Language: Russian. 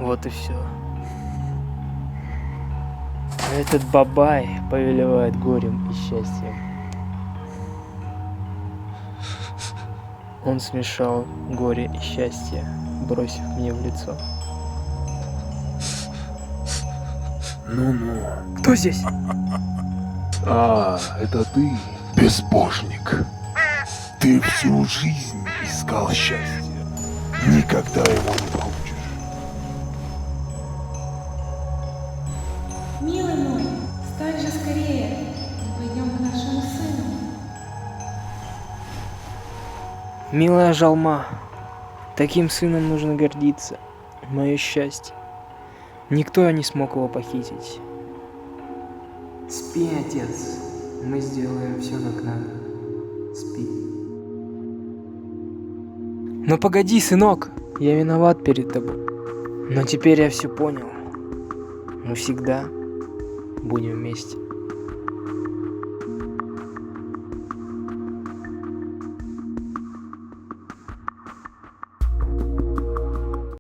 Вот и все. Этот бабай повелевает горем и счастьем. Он смешал горе и счастье, бросив мне в лицо. Ну-ну. Кто здесь? А, это ты, безбожник. Ты всю жизнь искал счастья. Никогда его не получишь. Милый мой, встань же скорее и пойдем к нашему сыну. Милая Жалма, таким сыном нужно гордиться. Мое счастье. Никто не смог его похитить. Спи, отец. Мы сделаем все как надо. Спи. Но погоди, сынок. Я виноват перед тобой. Но теперь я все понял. Мы всегда будем вместе.